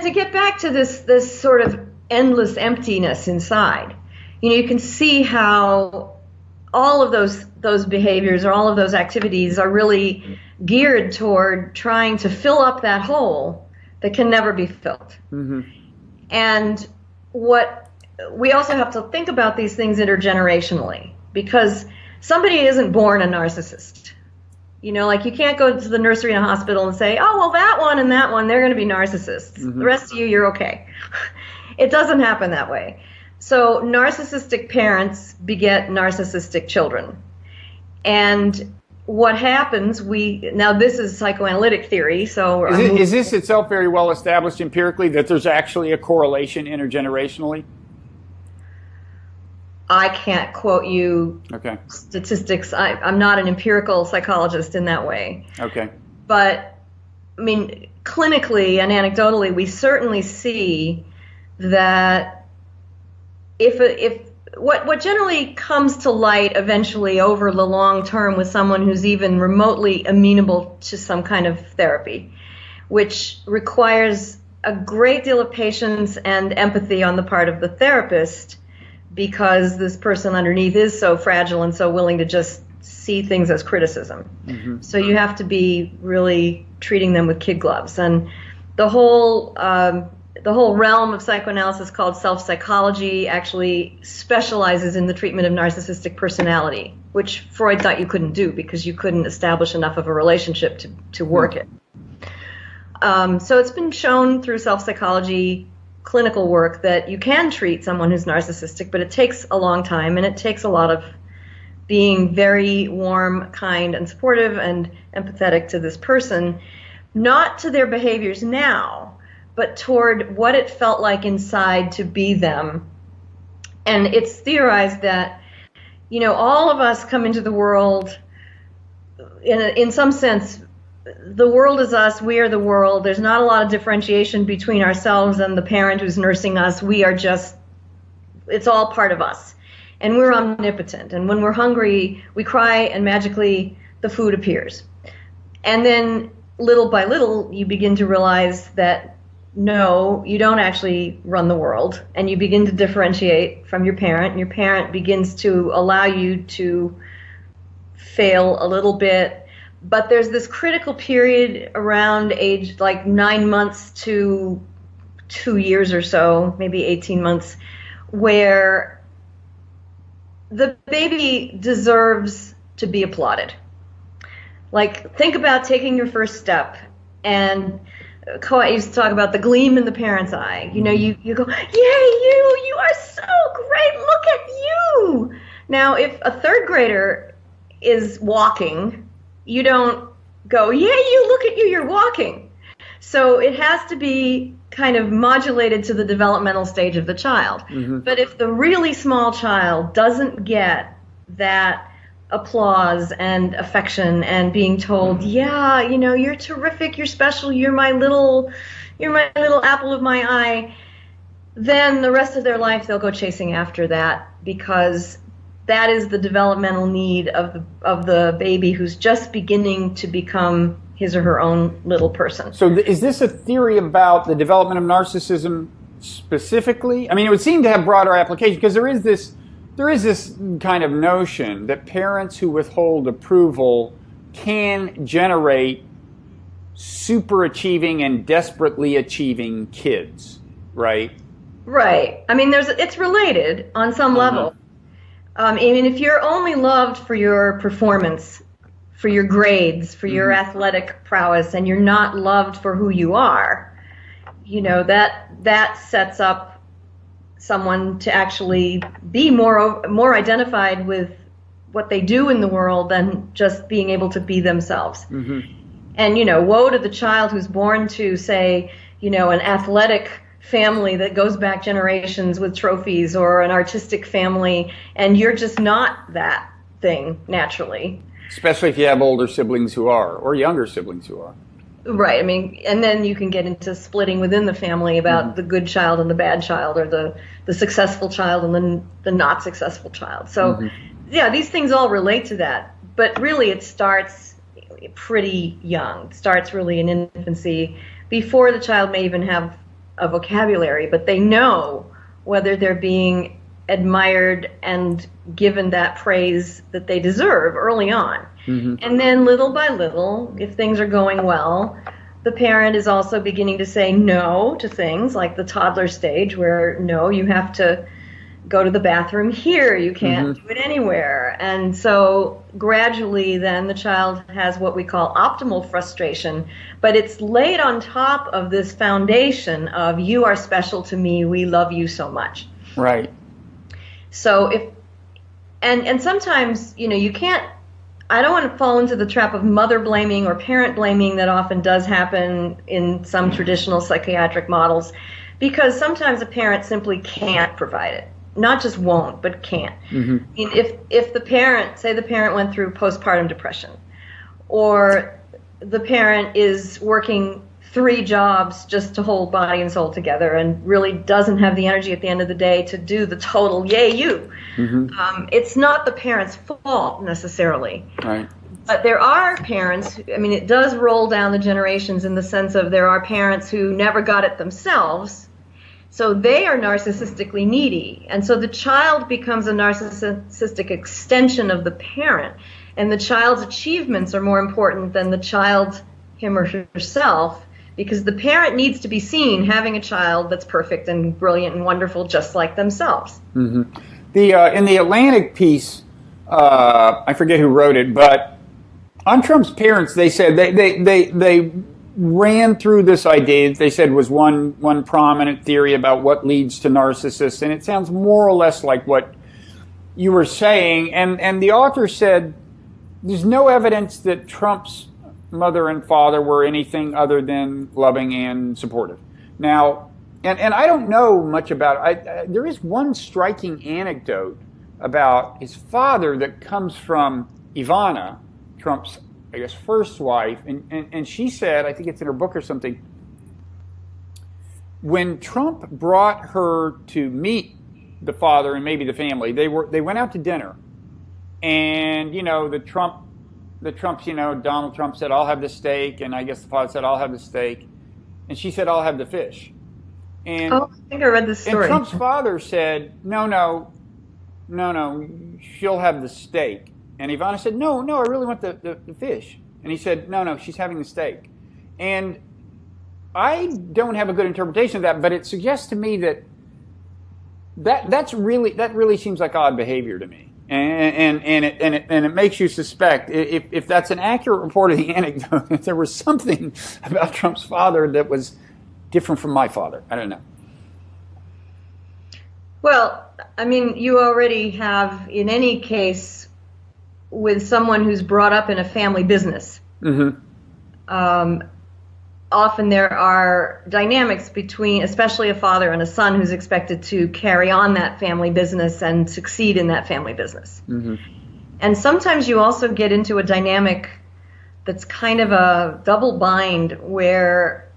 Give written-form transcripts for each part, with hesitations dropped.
to get back to this sort of endless emptiness inside, you can see how all of those behaviors or all of those activities are really geared toward trying to fill up that hole that can never be filled. Mm-hmm. And what we also have to think about these things intergenerationally, because somebody isn't born a narcissist. Like you can't go to the nursery in a hospital and say, oh, well, that one and that one, they're going to be narcissists. Mm-hmm. The rest of you, you're okay. It doesn't happen that way. So narcissistic parents beget narcissistic children. And what happens, now this is psychoanalytic theory, so... Is this itself very well established empirically, that there's actually a correlation intergenerationally? I can't quote you statistics. I'm not an empirical psychologist in that way. Okay. But, I mean, clinically and anecdotally, we certainly see that if what generally comes to light eventually over the long term with someone who's even remotely amenable to some kind of therapy, which requires a great deal of patience and empathy on the part of the therapist, because this person underneath is so fragile and so willing to just see things as criticism. Mm-hmm. So you have to be really treating them with kid gloves. And the whole realm of psychoanalysis called self-psychology actually specializes in the treatment of narcissistic personality, which Freud thought you couldn't do because you couldn't establish enough of a relationship to work it. So it's been shown through self-psychology clinical work that you can treat someone who's narcissistic, but it takes a long time, and it takes a lot of being very warm, kind, and supportive and empathetic to this person, not to their behaviors now, but toward what it felt like inside to be them. And it's theorized that, all of us come into the world, in some sense, the world is us, we are the world. There's not a lot of differentiation between ourselves and the parent who's nursing us. We are just, it's all part of us. And we're omnipotent. And when we're hungry, we cry and magically the food appears. And then little by little, you begin to realize that no, you don't actually run the world. And you begin to differentiate from your parent. And your parent begins to allow you to fail a little bit. But there's this critical period around age like 9 months to 2 years or so, maybe 18 months, where the baby deserves to be applauded. Like, think about taking your first step, and Coa used to talk about the gleam in the parent's eye. You go, yay, you are so great, look at you. Now, if a third grader is walking, you don't go, yay, look at you, you're walking. So it has to be kind of modulated to the developmental stage of the child. Mm-hmm. But if the really small child doesn't get that applause and affection and being told, yeah, you're terrific, you're special, you're my little apple of my eye, then the rest of their life they'll go chasing after that, because that is the developmental need of the baby who's just beginning to become his or her own little person. So is this a theory about the development of narcissism specifically? I mean, it would seem to have broader application, because there is this kind of notion that parents who withhold approval can generate super achieving and desperately achieving kids, right? Right. I mean, it's related on some level. I mean, if you're only loved for your performance, for your grades, for your athletic prowess, and you're not loved for who you are, that sets up someone to actually be more identified with what they do in the world than just being able to be themselves. Mm-hmm. And, woe to the child who's born to, say, an athletic family that goes back generations with trophies, or an artistic family, and you're just not that thing naturally. Especially if you have older siblings who are, or younger siblings who are. Right. I mean, and then you can get into splitting within the family about the good child and the bad child, or the successful child and the not successful child. So, yeah, these things all relate to that. But really, it starts pretty young. It starts really in infancy, before the child may even have a vocabulary, but they know whether they're being admired and given that praise that they deserve early on. Mm-hmm. And then little by little, if things are going well, the parent is also beginning to say no to things like the toddler stage, where no, you have to go to the bathroom here, you can't do it anywhere. And so gradually then the child has what we call optimal frustration, but it's laid on top of this foundation of you are special to me, we love you so much. Right. So and sometimes, you can't, I don't want to fall into the trap of mother blaming or parent blaming that often does happen in some traditional psychiatric models, because sometimes a parent simply can't provide it. Not just won't, but can't. Mm-hmm. I mean, if the parent, say the parent went through postpartum depression, or the parent is working 3 jobs just to hold body and soul together and really doesn't have the energy at the end of the day to do the total yay you. Mm-hmm. It's not the parent's fault necessarily. Right. But there are parents, I mean, it does roll down the generations in the sense of there are parents who never got it themselves, so they are narcissistically needy. And so the child becomes a narcissistic extension of the parent. And the child's achievements are more important than the child, him or herself, because the parent needs to be seen having a child that's perfect and brilliant and wonderful just like themselves. Mm-hmm. In the Atlantic piece, I forget who wrote it, but on Trump's parents, they said they ran through this idea they said was one prominent theory about what leads to narcissists, and it sounds more or less like what you were saying. And the author said there's no evidence that Trump's mother and father were anything other than loving and supportive. Now, and I don't know much about it. There is one striking anecdote about his father that comes from Ivana, Trump's, I guess, first wife, and she said, I think it's in her book or something, when Trump brought her to meet the father and maybe the family, they went out to dinner, and the Trumps, Donald Trump said, I'll have the steak, and I guess the father said, I'll have the steak, and she said, I'll have the fish. And I think I read this story. And Trump's father said, no, she'll have the steak. And Ivana said, no, I really want the fish. And he said, no, she's having the steak. And I don't have a good interpretation of that, but it suggests to me that really seems like odd behavior to me. And it makes you suspect, if that's an accurate report of the anecdote, that there was something about Trump's father that was different from my father. I don't know. Well, I mean, you already have, in any case, with someone who's brought up in a family business, often there are dynamics between, especially a father and a son who's expected to carry on that family business and succeed in that family business. Mm-hmm. And sometimes you also get into a dynamic that's kind of a double bind, where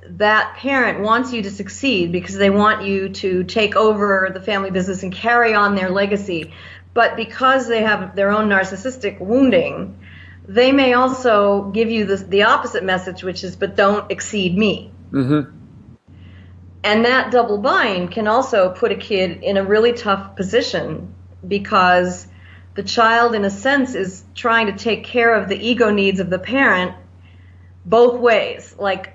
that parent wants you to succeed because they want you to take over the family business and carry on their legacy. But because they have their own narcissistic wounding, they may also give you the opposite message, which is, but don't exceed me. Mm-hmm. And that double bind can also put a kid in a really tough position, because the child, in a sense, is trying to take care of the ego needs of the parent both ways. Like,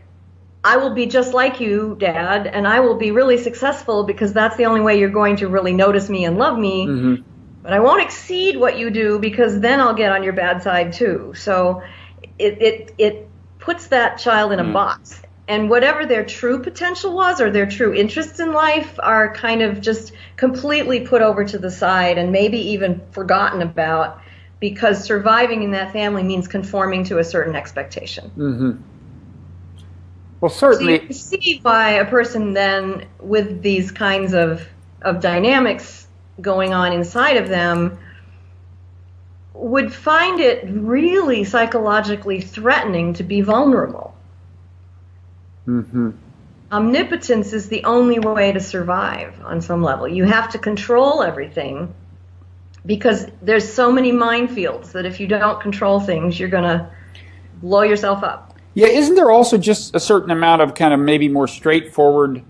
I will be just like you, Dad, and I will be really successful because that's the only way you're going to really notice me and love me. Mm-hmm. But I won't exceed what you do, because then I'll get on your bad side too. So it puts that child in a box. And whatever their true potential was, or their true interests in life, are kind of just completely put over to the side and maybe even forgotten about, because surviving in that family means conforming to a certain expectation. Mm-hmm. Well, certainly. So you can see why a person then, with these kinds of dynamics going on inside of them, would find it really psychologically threatening to be vulnerable. Mm-hmm. Omnipotence is the only way to survive on some level. You have to control everything, because there's so many minefields that if you don't control things, you're going to blow yourself up. Yeah, isn't there also just a certain amount of kind of maybe more straightforward,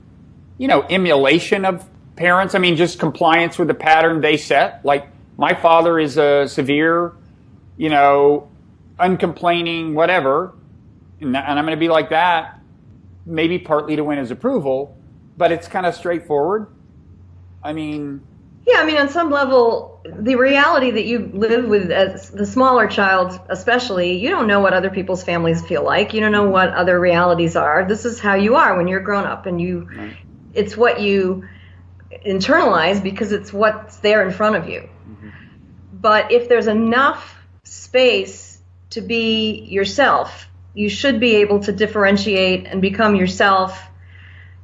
emulation of parents? I mean, just compliance with the pattern they set. Like, my father is a severe, uncomplaining, whatever, and I'm going to be like that, maybe partly to win his approval, but it's kind of straightforward. I mean... Yeah, I mean, on some level, the reality that you live with as the smaller child, especially, you don't know what other people's families feel like. You don't know what other realities are. This is how you are when you're grown up, and Right. it's what you internalize because it's what's there in front of you. Mm-hmm. But if there's enough space to be yourself, you should be able to differentiate and become yourself.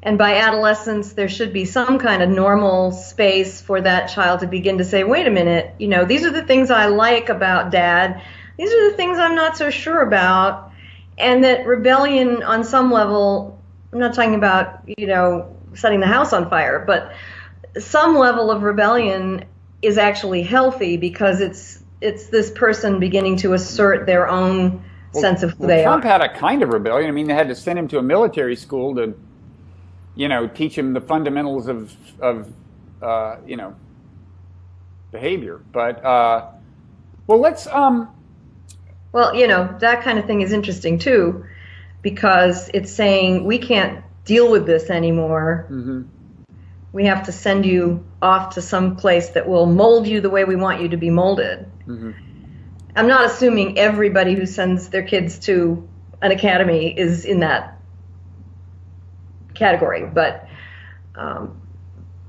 And by adolescence, there should be some kind of normal space for that child to begin to say, wait a minute, these are the things I like about Dad. These are the things I'm not so sure about. And that rebellion on some level, I'm not talking about, setting the house on fire, but some level of rebellion is actually healthy because it's this person beginning to assert their own sense of who they Trump are. had a kind of rebellion. I mean, they had to send him to a military school to teach him the fundamentals of behavior. But, let's... Well, that kind of thing is interesting, too, because it's saying we can't deal with this anymore. Mm-hmm. We have to send you off to some place that will mold you the way we want you to be molded. Mm-hmm. I'm not assuming everybody who sends their kids to an academy is in that category, but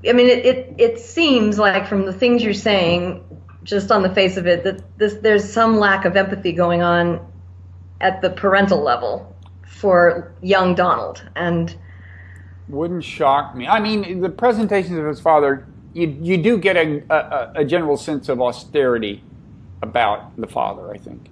it seems like from the things you're saying, just on the face of it, that there's some lack of empathy going on at the parental level for young Donald. And wouldn't shock me. I mean, the presentations of his father, you do get a general sense of austerity about the father, I think.